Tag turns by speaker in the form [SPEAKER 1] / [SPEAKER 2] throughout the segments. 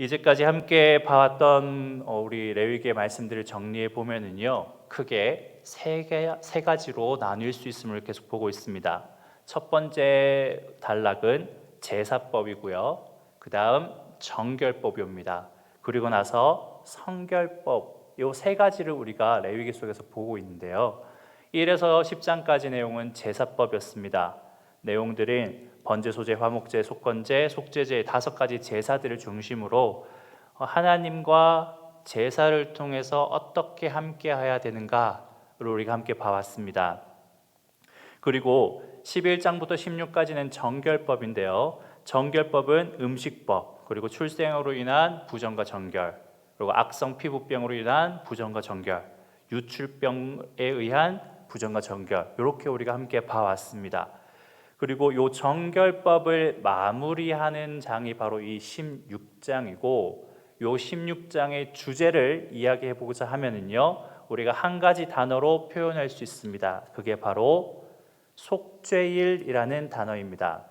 [SPEAKER 1] 이제까지 함께 봐왔던 우리 레위기의 말씀들을 정리해 보면은요, 크게 세 가지로 나눌 수 있음을 계속 보고 있습니다. 첫 번째 단락은 제사법이고요. 그 다음 정결법입니다. 그리고 나서 성결법, 이 세 가지를 우리가 레위기 속에서 보고 있는데요. 1에서 10장까지 내용은 제사법이었습니다. 내용들은 번제, 소제, 화목제, 속건제, 속죄제 5가지 제사들을 중심으로 하나님과 제사를 통해서 어떻게 함께해야 되는가를 우리가 함께 봐왔습니다. 그리고 11장부터 16까지는 정결법인데요. 정결법은 음식법, 그리고 출생으로 인한 부정과 정결, 그리고 악성 피부병으로 인한 부정과 정결, 유출병에 의한 부정과 정결, 이렇게 우리가 함께 봐왔습니다. 그리고 이 정결법을 마무리하는 장이 바로 이 16장이고, 이 16장의 주제를 이야기해 보고자 하면은요, 우리가 한 가지 단어로 표현할 수 있습니다. 그게 바로 속죄일이라는 단어입니다.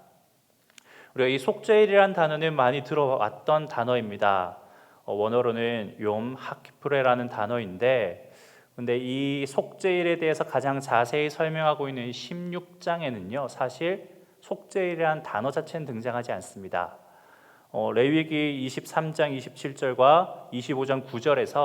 [SPEAKER 1] 우리가 이 속죄일이라는 단어는 많이 들어왔던 단어입니다. 원어로는 욤 하키프레라는 단어인데, 근데 이 속죄일에 대해서 가장 자세히 설명하고 있는 16장에는요, 사실 속죄일이라는 단어 자체는 등장하지 않습니다. 레위기 23장 27절과 25장 9절에서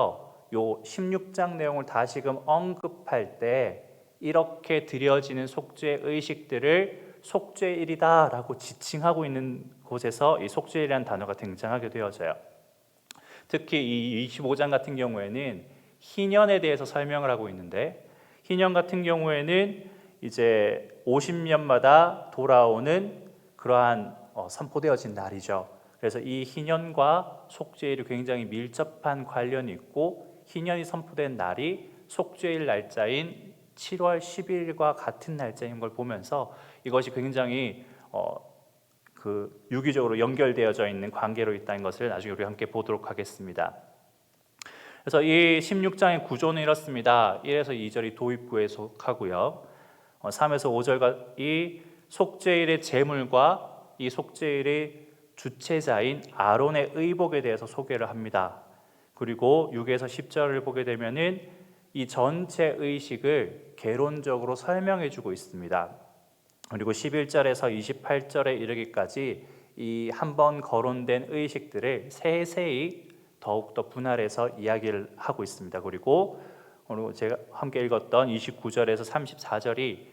[SPEAKER 1] 요 16장 내용을 다시금 언급할 때 이렇게 드려지는 속죄 의식들을 속죄일이다라고 지칭하고 있는 곳에서 이 속죄일이라는 단어가 등장하게 되어져요. 특히 이 25장 같은 경우에는 희년에 대해서 설명을 하고 있는데, 희년 같은 경우에는 이제 50년마다 돌아오는 그러한 선포되어진 날이죠. 그래서 이 희년과 속죄일이 굉장히 밀접한 관련이 있고, 희년이 선포된 날이 속죄일 날짜인 7월 10일과 같은 날짜인 걸 보면서 이것이 굉장히 유기적으로 연결되어져 있는 관계로 있다는 것을 나중에 우리 함께 보도록 하겠습니다. 그래서 이 16장의 구조는 이렇습니다. 1에서 2절이 도입부에 속하고요. 3에서 5절과 이 속죄일의 제물과 이 속죄일의 주체자인 아론의 의복에 대해서 소개를 합니다. 그리고 6에서 10절을 보게 되면은 이 전체 의식을 개론적으로 설명해 주고 있습니다. 그리고 11절에서 28절에 이르기까지 이 한 번 거론된 의식들을 세세히 더욱더 분할해서 이야기를 하고 있습니다. 그리고 제가 함께 읽었던 29절에서 34절이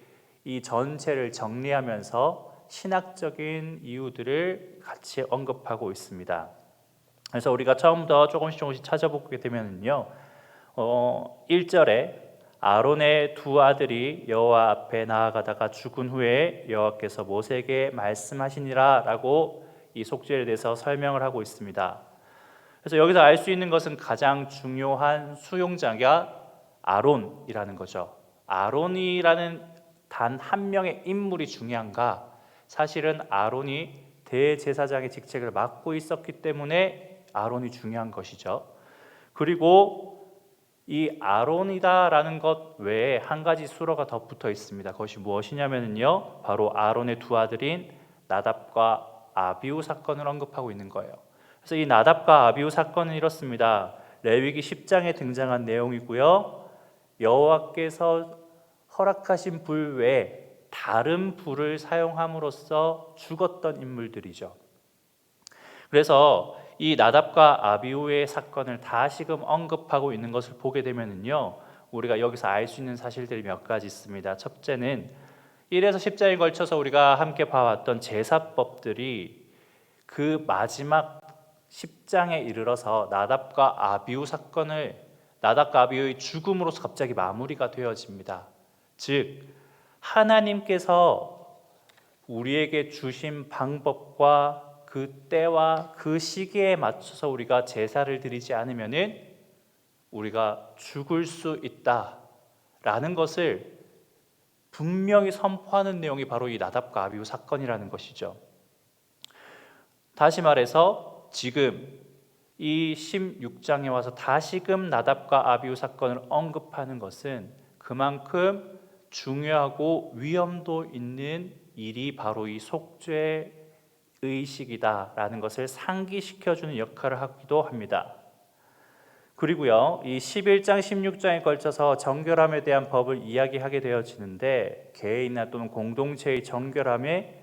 [SPEAKER 1] 이 전체를 정리하면서 신학적인 이유들을 같이 언급하고 있습니다. 그래서 우리가 처음부터 조금씩 찾아보게 되면요, 1절에 아론의 두 아들이 여호와 앞에 나아가다가 죽은 후에 여호와께서 모세에게 말씀하시니라 라고 이 속죄에 대해서 설명을 하고 있습니다. 그래서 여기서 알 수 있는 것은 가장 중요한 수용자가 아론이라는 거죠. 아론이라는 단 한 명의 인물이 중요한가? 사실은 아론이 대제사장의 직책을 맡고 있었기 때문에 아론이 중요한 것이죠. 그리고 이 아론이다라는 것 외에 한 가지 수로가 더 붙어 있습니다. 그것이 무엇이냐면요, 바로 아론의 두 아들인 나답과 아비후 사건을 언급하고 있는 거예요. 그래서 이 나답과 아비후 사건은 이렇습니다. 레위기 10장에 등장한 내용이고요, 여호와께서 허락하신 불 외에 다른 불을 사용함으로써 죽었던 인물들이죠. 그래서 이 나답과 아비후의 사건을 다시금 언급하고 있는 것을 보게 되면은요, 우리가 여기서 알 수 있는 사실들이 몇 가지 있습니다. 첫째는 1에서 10장에 걸쳐서 우리가 함께 봐왔던 제사법들이 그 마지막 10장에 이르러서 나답과 아비후의 죽음으로서 갑자기 마무리가 되어집니다. 즉, 하나님께서 우리에게 주신 방법과 그 때와 그 시기에 맞춰서 우리가 제사를 드리지 않으면은 우리가 죽을 수 있다라는 것을 분명히 선포하는 내용이 바로 이 나답과 아비후 사건이라는 것이죠. 다시 말해서 지금 이 16장에 와서 다시금 나답과 아비후 사건을 언급하는 것은 그만큼 중요하고 위험도 있는 일이 바로 이 속죄 의식이다라는 것을 상기시켜주는 역할을 하기도 합니다. 그리고요, 이 11장, 16장에 걸쳐서 정결함에 대한 법을 이야기하게 되어지는데 개인이나 또는 공동체의 정결함에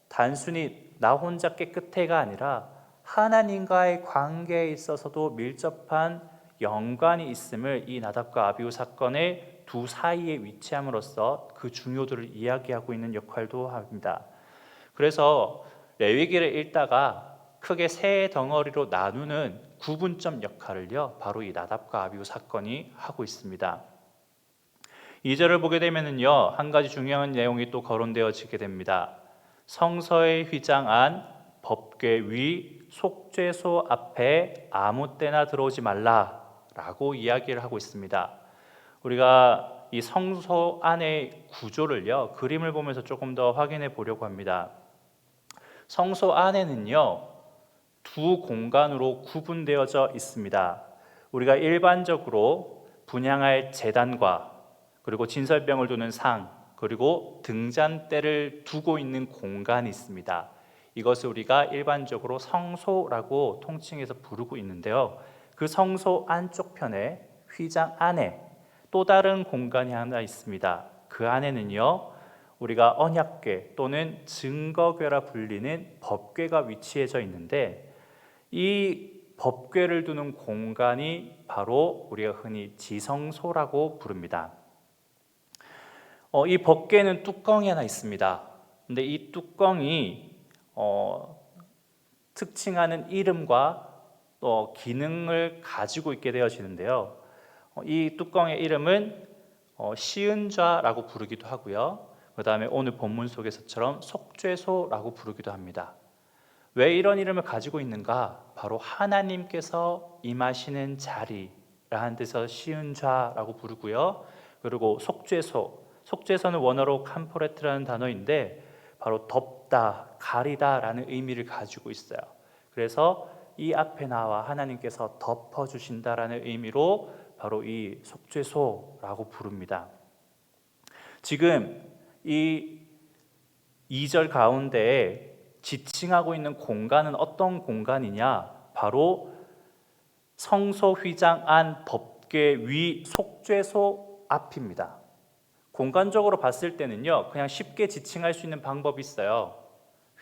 [SPEAKER 1] 단순히 나 혼자 깨끗해가 아니라 하나님과의 관계에 있어서도 밀접한 연관이 있음을 이 나답과 아비후 사건의 두 사이에 위치함으로써 그 중요도를 이야기하고 있는 역할도 합니다. 그래서 레위기를 읽다가 크게 세 덩어리로 나누는 구분점 역할을요, 바로 이 나답과 아비후 사건이 하고 있습니다. 2절을 보게 되면은요, 한 가지 중요한 내용이 또 거론되어지게 됩니다. 성서의 휘장 안 법궤 위 속죄소 앞에 아무 때나 들어오지 말라라고 이야기를 하고 있습니다. 우리가 이 성소 안의 구조를요, 그림을 보면서 조금 더 확인해 보려고 합니다. 성소 안에는요, 두 공간으로 구분되어져 있습니다. 우리가 일반적으로 분향할 제단과 그리고 진설병을 두는 상, 그리고 등잔대를 두고 있는 공간이 있습니다. 이것을 우리가 일반적으로 성소라고 통칭해서 부르고 있는데요, 그 성소 안쪽 편에 휘장 안에 또 다른 공간이 하나 있습니다. 그 안에는요, 우리가 언약궤 또는 증거궤라 불리는 법궤가 위치해져 있는데, 이 법궤를 두는 공간이 바로 우리가 흔히 지성소라고 부릅니다. 이 법궤는 뚜껑이 하나 있습니다. 근데 이 뚜껑이 특징하는 이름과 또 기능을 가지고 있게 되어지는데요, 이 뚜껑의 이름은 시은좌라고 부르기도 하고요, 그 다음에 오늘 본문 속에서처럼 속죄소라고 부르기도 합니다. 왜 이런 이름을 가지고 있는가? 바로 하나님께서 임하시는 자리라는 뜻에서 시은좌라고 부르고요, 그리고 속죄소, 속죄소는 원어로 캄포레트라는 단어인데 바로 덮다, 가리다라는 의미를 가지고 있어요. 그래서 이 앞에 나와 하나님께서 덮어주신다라는 의미로 바로 이 속죄소라고 부릅니다. 지금 이 2절 가운데에 지칭하고 있는 공간은 어떤 공간이냐? 바로 성소 휘장 안 법궤 위 속죄소 앞입니다. 공간적으로 봤을 때는요, 그냥 쉽게 지칭할 수 있는 방법이 있어요.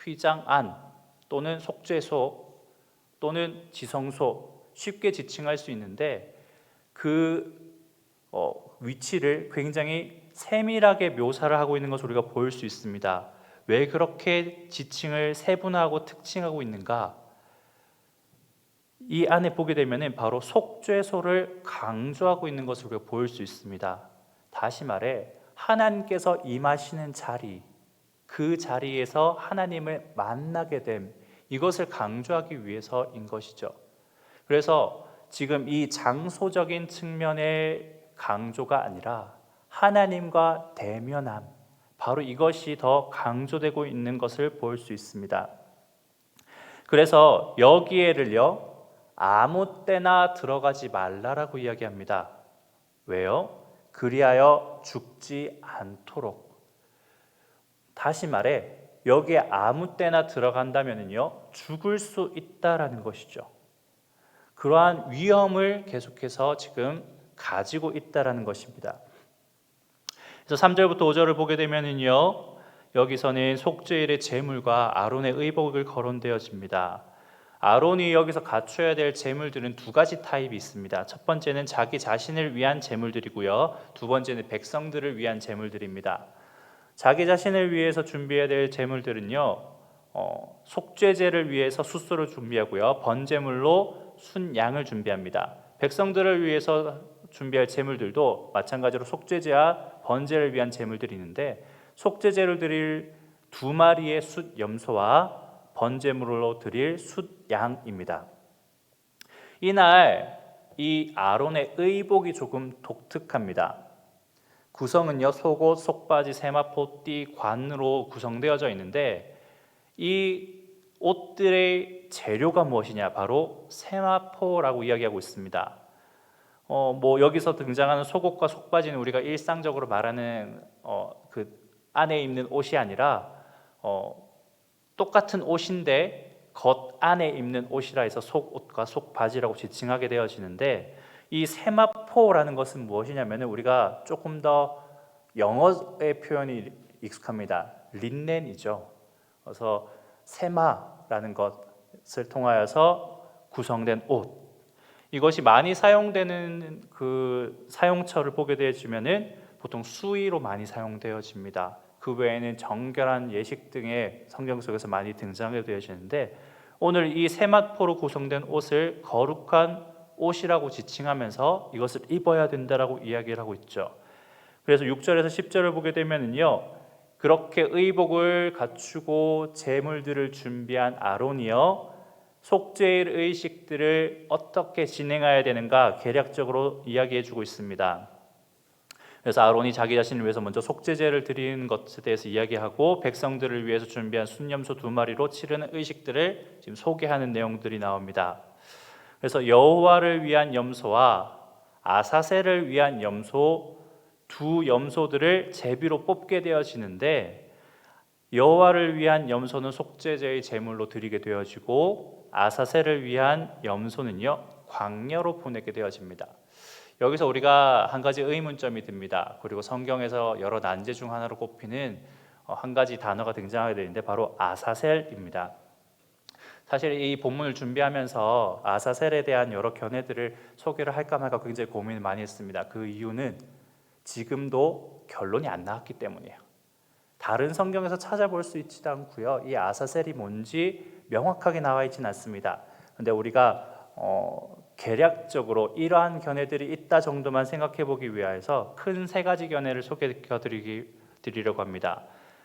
[SPEAKER 1] 휘장 안 또는 속죄소 또는 지성소, 쉽게 지칭할 수 있는데 그 위치를 굉장히 세밀하게 묘사를 하고 있는 것을 우리가 볼 수 있습니다. 왜 그렇게 지칭을 세분화하고 특징하고 있는가? 이 안에 보게 되면 바로 속죄소를 강조하고 있는 것을 우리가 볼 수 있습니다. 다시 말해 하나님께서 임하시는 자리, 그 자리에서 하나님을 만나게 됨, 이것을 강조하기 위해서인 것이죠. 그래서 지금 이 장소적인 측면의 강조가 아니라 하나님과 대면함, 바로 이것이 더 강조되고 있는 것을 볼 수 있습니다. 그래서 여기에를요, 아무 때나 들어가지 말라라고 이야기합니다. 왜요? 그리하여 죽지 않도록. 다시 말해 여기에 아무 때나 들어간다면요, 죽을 수 있다라는 것이죠. 그러한 위험을 계속해서 지금 가지고 있다라는 것입니다. 그래서 3절부터 5절을 보게 되면요, 여기서는 속죄일의 제물과 아론의 의복을 거론되어집니다. 아론이 여기서 갖춰야 될 제물들은 두 가지 타입이 있습니다. 첫 번째는 자기 자신을 위한 제물들이고요, 두 번째는 백성들을 위한 제물들입니다. 자기 자신을 위해서 준비해야 될 제물들은요, 속죄제를 위해서 숫소를 준비하고요, 번제물로 순양을 준비합니다. 백성들을 위해서 준비할 제물들도 마찬가지로 속죄제와 번제를 위한 제물들이 있는데, 속죄제를 드릴 두 마리의 숫 염소와 번제물로 드릴 숫 양입니다. 이날 이 아론의 의복이 조금 독특합니다. 구성은요, 속옷, 속바지, 세마포, 띠, 관으로 구성되어져 있는데, 이 옷들의 재료가 무엇이냐? 바로 세마포라고 이야기하고 있습니다. 여기서 등장하는 속옷과 속바지는 우리가 일상적으로 말하는 그 안에 입는 옷이 아니라 똑같은 옷인데 겉 안에 입는 옷이라 해서 속옷과 속바지라고 지칭하게 되어지는데, 이 세마포라는 것은 무엇이냐면 우리가 조금 더 영어의 표현이 익숙합니다. 린넨이죠. 그래서 세마라는 것을 통하여서 구성된 옷, 이것이 많이 사용되는 그 사용처를 보게 되어지면은 보통 수의로 많이 사용되어집니다. 그 외에는 정결한 예식 등의 성경 속에서 많이 등장하게 되어지는데, 오늘 이 세마포로 구성된 옷을 거룩한 옷이라고 지칭하면서 이것을 입어야 된다라고 이야기를 하고 있죠. 그래서 6절에서 10절을 보게 되면은요, 그렇게 의복을 갖추고 제물들을 준비한 아론이요, 속죄일 의식들을 어떻게 진행해야 되는가 계략적으로 이야기해 주고 있습니다. 그래서 아론이 자기 자신을 위해서 먼저 속죄제를 드리는 것에 대해서 이야기하고, 백성들을 위해서 준비한 순염소 2마리로 치르는 의식들을 지금 소개하는 내용들이 나옵니다. 그래서 여호와를 위한 염소와 아사셀을 위한 염소, 두 염소들을 제비로 뽑게 되어지는데, 여호와를 위한 염소는 속죄제의 제물로 드리게 되어지고, 아사셀을 위한 염소는요, 광야로 보내게 되어집니다. 여기서 우리가 한 가지 의문점이 듭니다. 그리고 성경에서 여러 난제 중 하나로 꼽히는 한 가지 단어가 등장하게 되는데, 바로 아사셀입니다. 사실 이 본문을 준비하면서 아사셀에 대한 여러 견해들을 소개를 할까 말까 굉장히 고민을 많이 했습니다. 그 이유는 지금도 결론이 안 나왔기 때문이에요. 다른 성경에서 찾아볼 수 있지도 않고요, 이 아사셀이 뭔지 명확하게 나와 있지는 않습니다. 그런데 우리가 계략적으로 이러한 견해들이 있다 정도만 생각해 보기 위해서 큰 세 가지 견해를 소개해 드리려고 합니다.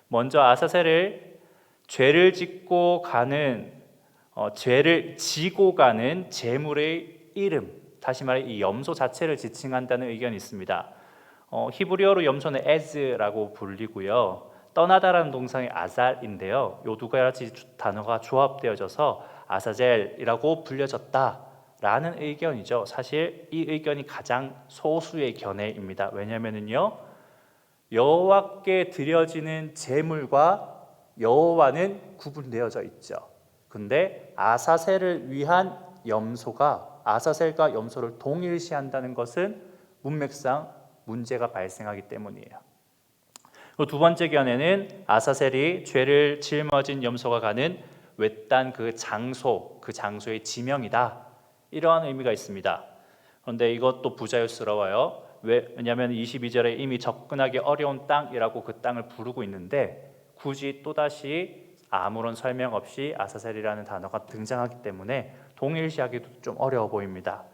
[SPEAKER 1] 먼저 아사셀을 죄를 지고 가는 제물의 이름, 다시 말해 이 염소 자체를 지칭한다는 의견이 있습니다. 히브리어로 염소는 에즈라고 불리고요, 떠나다라는 동사의 아잘인데요, 이 두 가지 단어가 조합되어져서 아사젤이라고 불려졌다라는 의견이죠. 사실 이 의견이 가장 소수의 견해입니다. 왜냐하면요, 여호와께 드려지는 제물과 여호와는 구분되어져 있죠. 근데 아사셀을 위한 염소가 아사셀과 염소를 동일시한다는 것은 문맥상 문제가 발생하기 때문이에요. 두 번째 견해는 아사셀이 죄를 짊어진 염소가 가는 외딴 그 장소의 지명이다, 이러한 의미가 있습니다. 그런데 이것도 부자연스러워요. 왜냐하면 22절에 이미 접근하기 어려운 땅이라고 그 땅을 부르고 있는데, 굳이 또다시 아무런 설명 없이 아사셀이라는 단어가 등장하기 때문에 동일시하기도 좀 어려워 보입니다.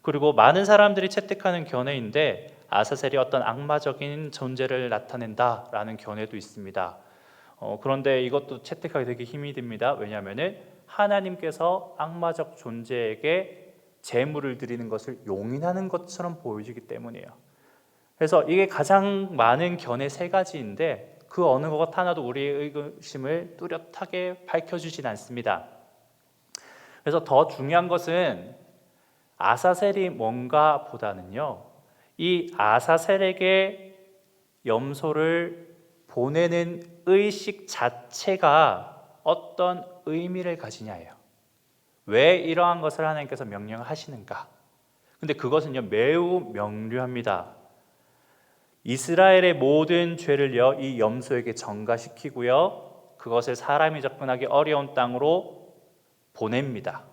[SPEAKER 1] 그리고 많은 사람들이 채택하는 견해인데, 아사셀이 어떤 악마적인 존재를 나타낸다라는 견해도 있습니다. 그런데 이것도 채택하기 되게 힘이 듭니다. 왜냐하면 하나님께서 악마적 존재에게 제물을 드리는 것을 용인하는 것처럼 보여지기 때문이에요. 그래서 이게 가장 많은 견해 세 가지인데, 그 어느 것 하나도 우리의 의구심을 뚜렷하게 밝혀주진 않습니다. 그래서 더 중요한 것은 아사셀이 뭔가 보다는요, 이 아사셀에게 염소를 보내는 의식 자체가 어떤 의미를 가지냐예요. 왜 이러한 것을 하나님께서 명령하시는가? 근데 그것은요, 매우 명료합니다. 이스라엘의 모든 죄를요, 이 염소에게 전가시키고요, 그것을 사람이 접근하기 어려운 땅으로 보냅니다.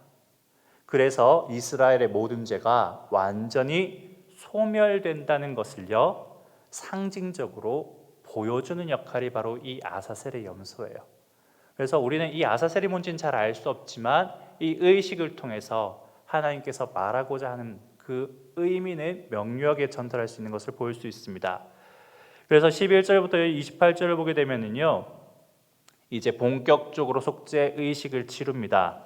[SPEAKER 1] 그래서 이스라엘의 모든 죄가 완전히 소멸된다는 것을요, 상징적으로 보여주는 역할이 바로 이 아사셀의 염소예요. 그래서 우리는 이 아사셀이 뭔지는 잘 알 수 없지만, 이 의식을 통해서 하나님께서 말하고자 하는 그 의미는 명료하게 전달할 수 있는 것을 볼 수 있습니다. 그래서 11절부터 28절을 보게 되면요, 이제 본격적으로 속죄 의식을 치릅니다.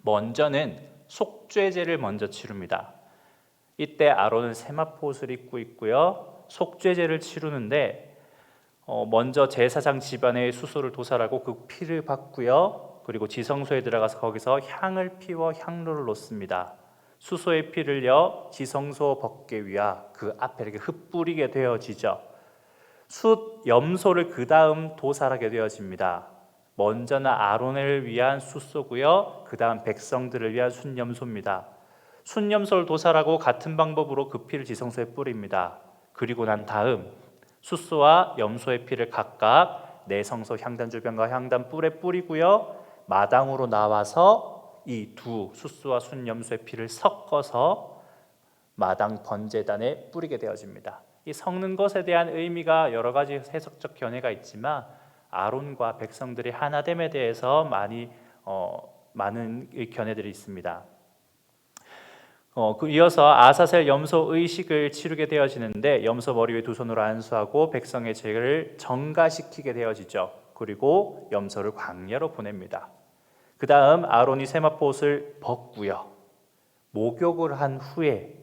[SPEAKER 1] 먼저는 속죄제를 먼저 치릅니다. 이때 아론은 세마포옷을 입고 있고요, 속죄제를 치르는데 먼저 제사장 집안의 수소를 도살하고 그 피를 받고요, 그리고 지성소에 들어가서 거기서 향을 피워 향로를 놓습니다. 수소의 피를요, 지성소 벗개 위와 그 앞에 이렇게 흩뿌리게 되어지죠. 숫 염소를 그 다음 도살하게 되어집니다. 먼저는 아론을 위한 숫소고요. 그 다음 백성들을 위한 순염소입니다. 순염소를 도살하고 같은 방법으로 그 피를 지성소에 뿌립니다. 그리고 난 다음 숫소와 염소의 피를 각각 내성소 향단 주변과 향단 뿔에 뿌리고요. 마당으로 나와서 이 두 숫소와 순염소의 피를 섞어서 마당 번제단에 뿌리게 되어집니다. 이 섞는 것에 대한 의미가 여러 가지 해석적 견해가 있지만 아론과 백성들이 하나됨에 대해서 많은 견해들이 있습니다. 이어서 아사셀 염소 의식을 치르게 되어지는데 염소 머리 위에 두 손으로 안수하고 백성의 죄를 정가시키게 되어지죠. 그리고 염소를 광야로 보냅니다. 그 다음 아론이 세마포 옷을 벗고요. 목욕을 한 후에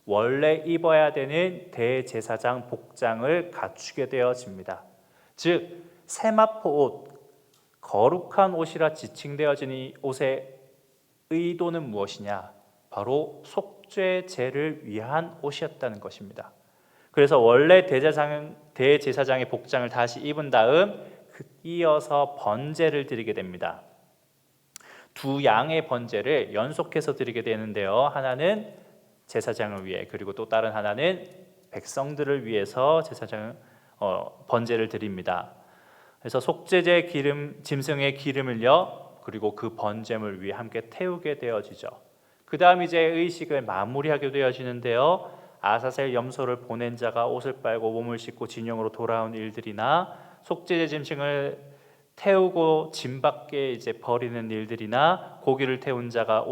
[SPEAKER 1] 원래 입어야 되는 대제사장 복장을 갖추게 되어집니다. 즉 세마포 옷, 거룩한 옷이라 지칭되어진 이 옷의 의도는 무엇이냐? 바로 속죄제를 위한 옷이었다는 것입니다. 그래서 원래 대제사장의 복장을 다시 입은 다음 이어서 번제를 드리게 됩니다. 두 양의 번제를 연속해서 드리게 되는데요. 하나는 제사장을 위해, 그리고 또 다른 하나는 백성들을 위해서 번제를 드립니다. 그래서 속죄제 기름, 짐승의 기름을요, 그리고 그 번제물 위에 함께 태우게 되어지죠. 그 다음 이제 의식을 마무리하게 되어지는데요. 아사셀 염소를 보낸 자가 옷을 빨고 몸을 씻고 진영으로 돌아온 일들이나 속죄제 짐승을 태우고 짐 밖에 이제 버리는 일들이나 고기를 태운 자가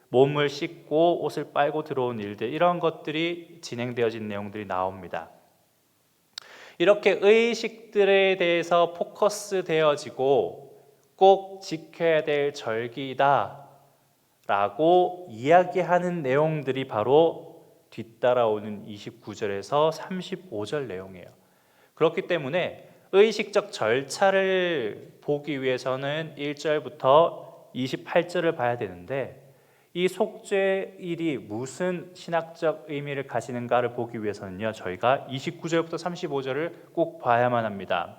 [SPEAKER 1] 몸을 씻고 옷을 빨고 들어온 일들, 이런 것들이 진행되어진 내용들이 나옵니다. 이렇게 의식들에 대해서 포커스 되어지고 꼭 지켜야 될 절기다 라고 이야기하는 내용들이 바로 뒤따라오는 29절에서 35절 내용이에요. 그렇기 때문에 의식적 절차를 보기 위해서는 1절부터 28절을 봐야 되는데 이 속죄일이 무슨 신학적 의미를 가지는가를 보기 위해서는요, 저희가 29절부터 35절을 꼭 봐야만 합니다.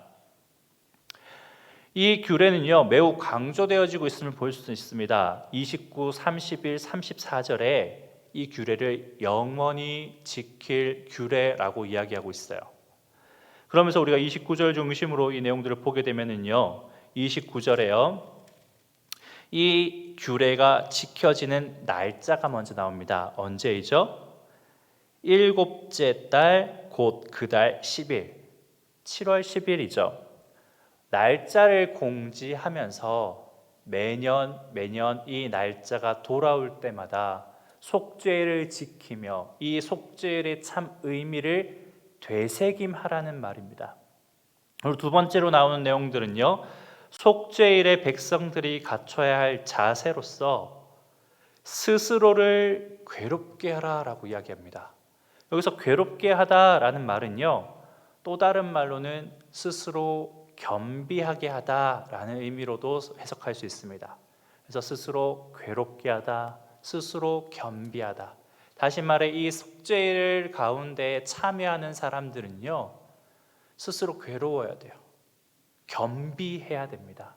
[SPEAKER 1] 이 규례는요 매우 강조되어지고 있음을 볼 수 있습니다. 29, 31, 34절에 이 규례를 영원히 지킬 규례라고 이야기하고 있어요. 그러면서 우리가 29절 중심으로 이 내용들을 보게 되면은요, 29절에요 이 규례가 지켜지는 날짜가 먼저 나옵니다. 언제이죠? 일곱째 달 곧 그 달 10일, 7월 10일이죠. 날짜를 공지하면서 매년 이 날짜가 돌아올 때마다 속죄를 지키며 이 속죄의 참 의미를 되새김하라는 말입니다. 그리고 두 번째로 나오는 내용들은요, 속죄일에 백성들이 갖춰야 할 자세로서 스스로를 괴롭게 하라라고 이야기합니다. 여기서 괴롭게 하다라는 말은요, 또 다른 말로는 스스로 겸비하게 하다라는 의미로도 해석할 수 있습니다. 그래서 스스로 괴롭게 하다, 스스로 겸비하다. 다시 말해 이 속죄일 가운데 참여하는 사람들은요, 스스로 괴로워야 돼요. 겸비해야 됩니다.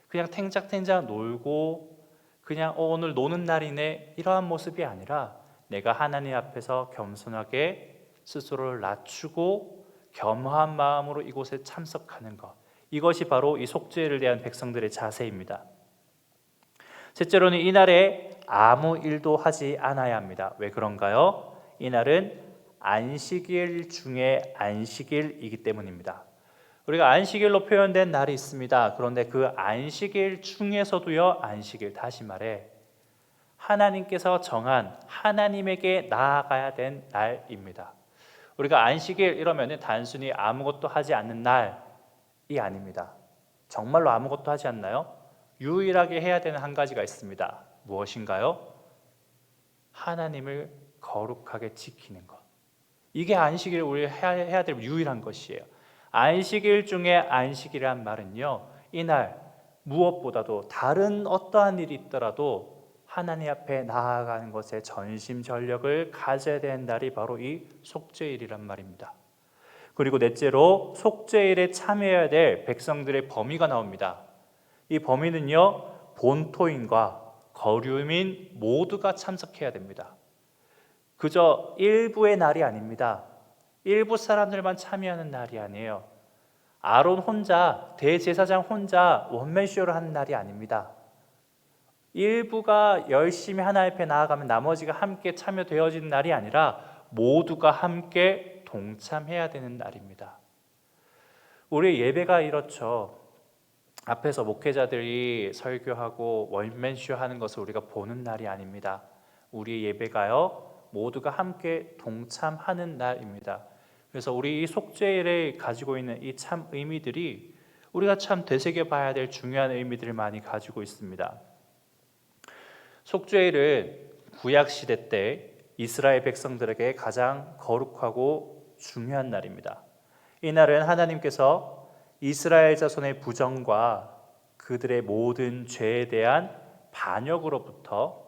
[SPEAKER 1] 그냥 탱작탱작 놀고 그냥 오늘 노는 날이네 이러한 모습이 아니라 내가 하나님 앞에서 겸손하게 스스로를 낮추고 겸허한 마음으로 이곳에 참석하는 것, 이것이 바로 이 속죄를 대한 백성들의 자세입니다. 셋째로는 이날에 아무 일도 하지 않아야 합니다. 왜 그런가요? 이날은 안식일 중에 안식일이기 때문입니다. 우리가 안식일로 표현된 날이 있습니다. 그런데 그 안식일 중에서도요, 안식일, 다시 말해 하나님께서 정한 하나님에게 나아가야 된 날입니다. 우리가 안식일 이러면 단순히 아무것도 하지 않는 날이 아닙니다. 정말로 아무것도 하지 않나요? 유일하게 해야 되는 한 가지가 있습니다. 무엇인가요? 하나님을 거룩하게 지키는 것. 이게 안식일 우리 해야 될 유일한 것이에요. 안식일 중에 안식이란 말은요, 이날 무엇보다도 다른 어떠한 일이 있더라도 하나님 앞에 나아가는 것에 전심전력을 가져야 되는 날이 바로 이 속죄일이란 말입니다. 그리고 넷째로 속죄일에 참여해야 될 백성들의 범위가 나옵니다. 이 범위는요, 본토인과 거류민 모두가 참석해야 됩니다. 그저 일부의 날이 아닙니다. 일부 사람들만 참여하는 날이 아니에요. 아론 혼자, 대제사장 혼자 원맨쇼를 하는 날이 아닙니다. 일부가 열심히 하나님 앞에 나아가면 나머지가 함께 참여되어지는 날이 아니라 모두가 함께 동참해야 되는 날입니다. 우리 예배가 이렇죠. 앞에서 목회자들이 설교하고 원맨쇼 하는 것을 우리가 보는 날이 아닙니다. 우리 예배가요, 모두가 함께 동참하는 날입니다. 그래서 우리 이 속죄일에 가지고 있는 이 참 의미들이 우리가 참 되새겨봐야 될 중요한 의미들을 많이 가지고 있습니다. 속죄일은 구약시대 때 이스라엘 백성들에게 가장 거룩하고 중요한 날입니다. 이 날은 하나님께서 이스라엘 자손의 부정과 그들의 모든 죄에 대한 반역으로부터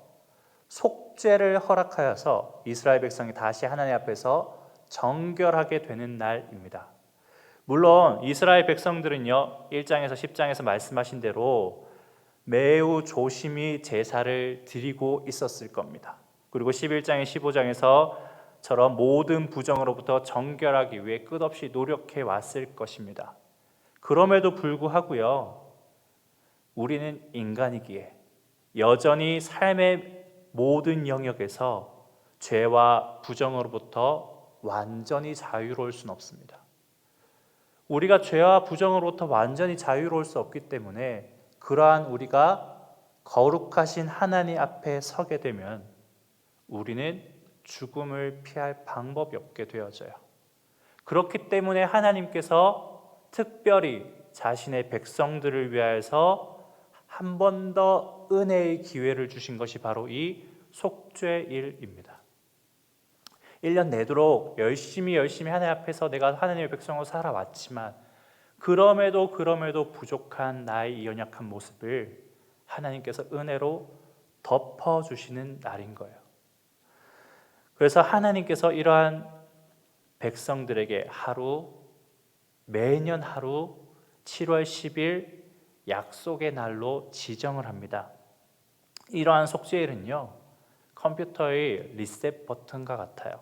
[SPEAKER 1] 속죄를 허락하여서 이스라엘 백성이 다시 하나님 앞에서 정결하게 되는 날입니다. 물론 이스라엘 백성들은요, 1장에서 10장에서 말씀하신 대로 매우 조심히 제사를 드리고 있었을 겁니다. 그리고 11장에 15장에서처럼 모든 부정으로부터 정결하기 위해 끝없이 노력해 왔을 것입니다. 그럼에도 불구하고요, 우리는 인간이기에 여전히 삶의 모든 영역에서 죄와 부정으로부터 완전히 자유로울 수는 없습니다. 우리가 죄와 부정으로부터 완전히 자유로울 수 없기 때문에 그러한 우리가 거룩하신 하나님 앞에 서게 되면 우리는 죽음을 피할 방법이 없게 되어져요. 그렇기 때문에 하나님께서 특별히 자신의 백성들을 위하여서 한 번 더 은혜의 기회를 주신 것이 바로 이 속죄일입니다. 1년 내도록 열심히 하나님 앞에서 내가 하나님의 백성으로 살아왔지만 그럼에도 부족한 나의 이 연약한 모습을 하나님께서 은혜로 덮어주시는 날인 거예요. 그래서 하나님께서 이러한 백성들에게 매년 하루 7월 10일 약속의 날로 지정을 합니다. 이러한 속죄일은요, 컴퓨터의 리셋 버튼과 같아요.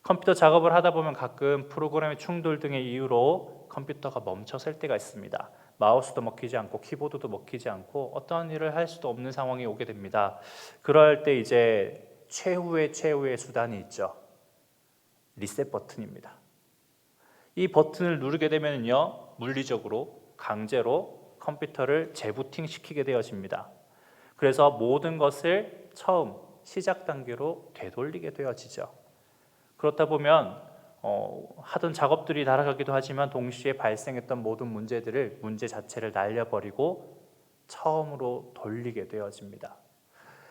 [SPEAKER 1] 컴퓨터 작업을 하다 보면 가끔 프로그램의 충돌 등의 이유로 컴퓨터가 멈춰설 때가 있습니다. 마우스도 먹히지 않고 키보드도 먹히지 않고 어떤 일을 할 수도 없는 상황이 오게 됩니다. 그럴 때 이제 최후의 수단이 있죠. 리셋 버튼입니다. 이 버튼을 누르게 되면요, 물리적으로 강제로 컴퓨터를 재부팅 시키게 되어집니다. 그래서 모든 것을 처음 시작 단계로 되돌리게 되어지죠. 그렇다 보면 하던 작업들이 날아가기도 하지만 동시에 발생했던 모든 문제 자체를 날려버리고 처음으로 돌리게 되어집니다.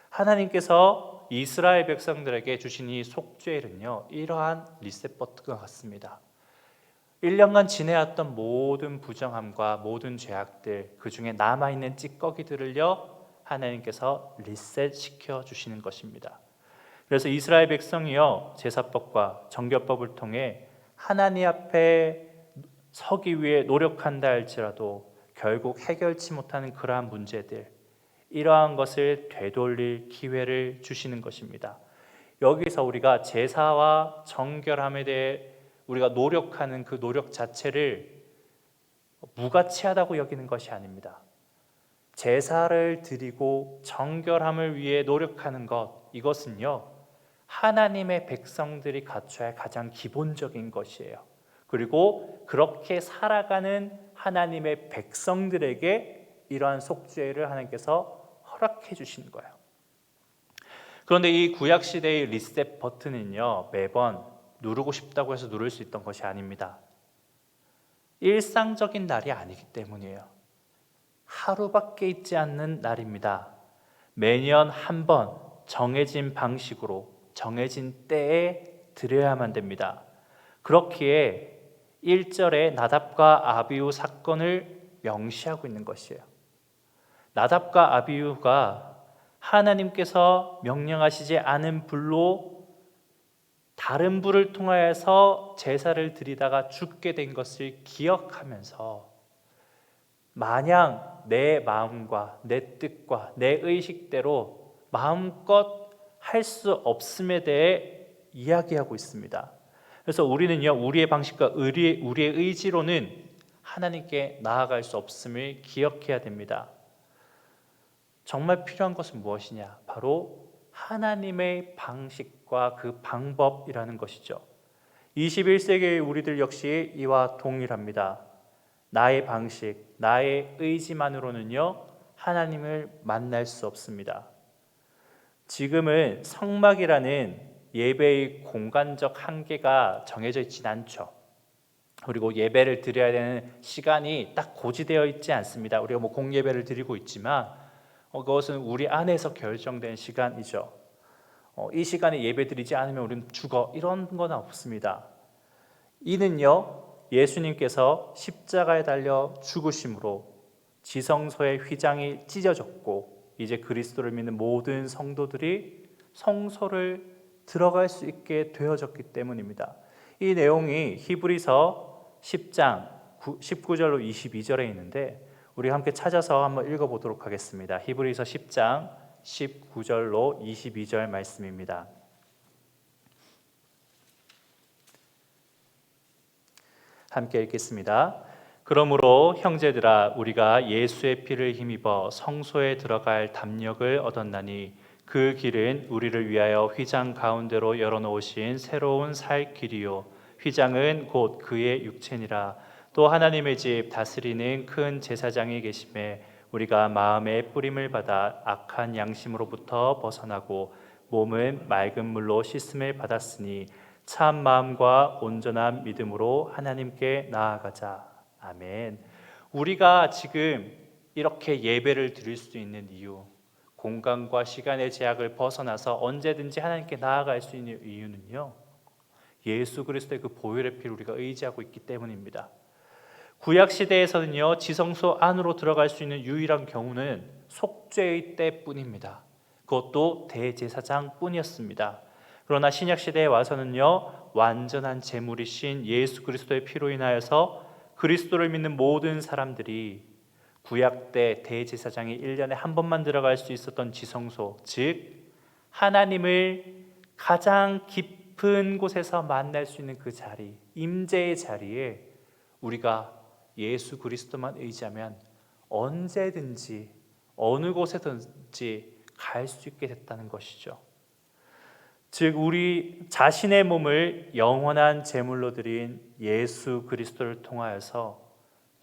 [SPEAKER 1] 하나님께서 이스라엘 백성들에게 주신 이 속죄일은요, 이러한 리셋 버튼과 같습니다. 1년간 지내왔던 모든 부정함과 모든 죄악들, 그 중에 남아있는 찌꺼기들을요, 하나님께서 리셋시켜 주시는 것입니다. 그래서 이스라엘 백성이요, 제사법과 정결법을 통해 하나님 앞에 서기 위해 노력한다 할지라도 결국 해결치 못하는 그러한 문제들, 이러한 것을 되돌릴 기회를 주시는 것입니다. 여기서 우리가 제사와 정결함에 대해 우리가 노력하는 그 노력 자체를 무가치하다고 여기는 것이 아닙니다. 제사를 드리고 정결함을 위해 노력하는 것, 이것은요, 하나님의 백성들이 갖춰야 할 가장 기본적인 것이에요. 그리고 그렇게 살아가는 하나님의 백성들에게 이러한 속죄를 하나님께서 허락해 주시는 거예요. 그런데 이 구약시대의 리셋 버튼은요, 매번 누르고 싶다고 해서 누를 수 있던 것이 아닙니다. 일상적인 날이 아니기 때문이에요. 하루밖에 있지 않는 날입니다. 매년 한 번 정해진 방식으로 정해진 때에 드려야만 됩니다. 그렇기에 1절에 나답과 아비후 사건을 명시하고 있는 것이에요. 나답과 아비후가 하나님께서 명령하시지 않은 불로 다른 불을 통하여서 제사를 드리다가 죽게 된 것을 기억하면서 마냥 내 마음과 내 뜻과 내 의식대로 마음껏 할 수 없음에 대해 이야기하고 있습니다. 그래서 우리는요, 우리의 방식과 우리의 의지로는 하나님께 나아갈 수 없음을 기억해야 됩니다. 정말 필요한 것은 무엇이냐? 바로 하나님의 방식과 그 방법이라는 것이죠. 21세기의 우리들 역시 이와 동일합니다. 나의 방식, 나의 의지만으로는요, 하나님을 만날 수 없습니다. 지금은 성막이라는 예배의 공간적 한계가 정해져 있진 않죠. 그리고 예배를 드려야 되는 시간이 딱 고지되어 있지 않습니다. 우리가 공예배를 드리고 있지만 그것은 우리 안에서 결정된 시간이죠. 이 시간에 예배 드리지 않으면 우리는 죽어, 이런 건 없습니다. 이는요, 예수님께서 십자가에 달려 죽으심으로 지성소의 휘장이 찢어졌고 이제 그리스도를 믿는 모든 성도들이 성소를 들어갈 수 있게 되어졌기 때문입니다. 이 내용이 히브리서 10장 19절로 22절에 있는데 우리 함께 찾아서 한번 읽어보도록 하겠습니다. 히브리서 10장 19절로 22절 말씀입니다. 함께 읽겠습니다. 그러므로 형제들아, 우리가 예수의 피를 힘입어 성소에 들어갈 담력을 얻었나니 그 길은 우리를 위하여 휘장 가운데로 열어놓으신 새로운 살 길이요 휘장은 곧 그의 육체니라. 또 하나님의 집 다스리는 큰 제사장이 계심에 우리가 마음의 뿌림을 받아 악한 양심으로부터 벗어나고 몸은 맑은 물로 씻음을 받았으니 참 마음과 온전한 믿음으로 하나님께 나아가자. 아멘. 우리가 지금 이렇게 예배를 드릴 수 있는 이유, 공간과 시간의 제약을 벗어나서 언제든지 하나님께 나아갈 수 있는 이유는요, 예수 그리스도의 그 보혈의 피를 우리가 의지하고 있기 때문입니다. 구약 시대에서는요, 지성소 안으로 들어갈 수 있는 유일한 경우는 속죄의 때뿐입니다. 그것도 대제사장뿐이었습니다. 그러나 신약 시대에 와서는요, 완전한 제물이신 예수 그리스도의 피로 인하여서 그리스도를 믿는 모든 사람들이 구약 때 대제사장이 1년에 한 번만 들어갈 수 있었던 지성소, 즉 하나님을 가장 깊은 곳에서 만날 수 있는 그 자리, 임재의 자리에 우리가 예수 그리스도만 의지하면 언제든지 어느 곳에든지 갈 수 있게 됐다는 것이죠. 즉 우리 자신의 몸을 영원한 제물로 드린 예수 그리스도를 통하여서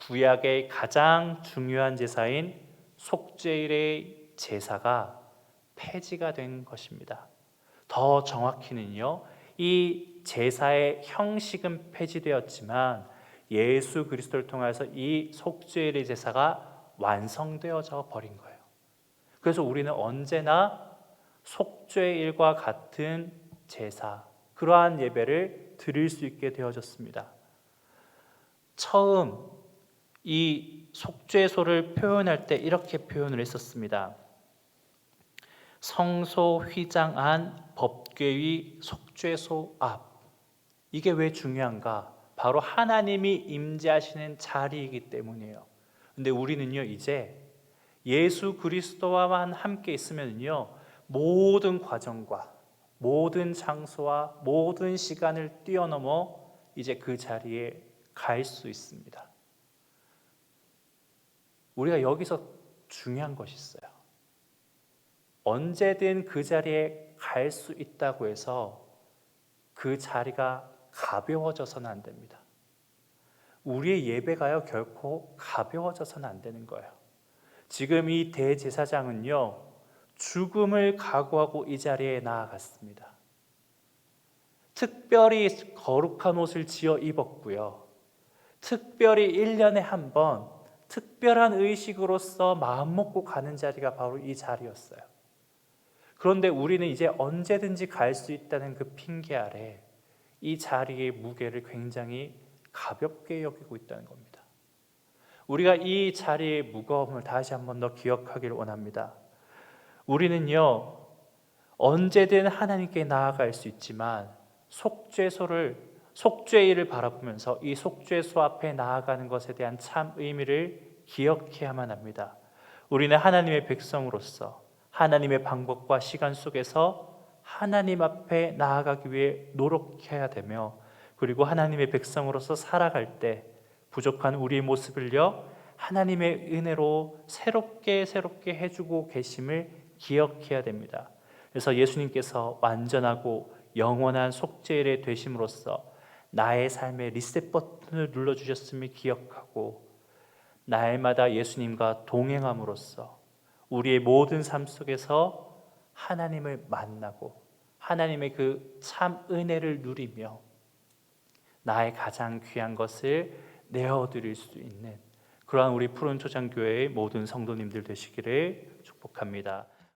[SPEAKER 1] 구약의 가장 중요한 제사인 속죄일의 제사가 폐지가 된 것입니다. 더 정확히는요, 이 제사의 형식은 폐지되었지만 예수 그리스도를 통해서 이 속죄일의 제사가 완성되어져 버린 거예요. 그래서 우리는 언제나 속죄일과 같은 제사, 그러한 예배를 드릴 수 있게 되어졌습니다. 처음 이 속죄소를 표현할 때 이렇게 표현을 했었습니다. 성소 휘장 안 법궤의 속죄소 앞. 이게 왜 중요한가? 바로 하나님이 임재하시는 자리이기 때문이에요. 근데 우리는요, 이제 예수 그리스도와만 함께 있으면요, 모든 과정과 모든 장소와 모든 시간을 뛰어넘어 이제 그 자리에 갈 수 있습니다. 우리가 여기서 중요한 것이 있어요. 언제든 그 자리에 갈 수 있다고 해서 그 자리가 가벼워져서는 안 됩니다. 우리의 예배가요, 결코 가벼워져서는 안 되는 거예요. 지금 이 대제사장은요, 죽음을 각오하고 이 자리에 나아갔습니다. 특별히 거룩한 옷을 지어 입었고요, 특별히 1년에 한 번 특별한 의식으로서 마음 먹고 가는 자리가 바로 이 자리였어요. 그런데 우리는 이제 언제든지 갈 수 있다는 그 핑계 아래 이 자리의 무게를 굉장히 가볍게 여기고 있다는 겁니다. 우리가 이 자리의 무거움을 다시 한번 더 기억하기를 원합니다. 우리는요, 언제든 하나님께 나아갈 수 있지만 속죄일을 바라보면서 이 속죄소 앞에 나아가는 것에 대한 참 의미를 기억해야만 합니다. 우리는 하나님의 백성으로서 하나님의 방법과 시간 속에서 하나님 앞에 나아가기 위해 노력해야 되며, 그리고 하나님의 백성으로서 살아갈 때 부족한 우리의 모습을요 하나님의 은혜로 새롭게 해주고 계심을 기억해야 됩니다. 그래서 예수님께서 완전하고 영원한 속죄일의 되심으로써 나의 삶의 리셋 버튼을 눌러주셨음을 기억하고, 날마다 예수님과 동행함으로써 우리의 모든 삶 속에서 하나님을 만나고 하나님의 그 참 은혜를 누리며 나의 가장 귀한 것을 내어드릴 수 있는 그러한 우리 푸른 초장교회의 모든 성도님들 되시기를 축복합니다.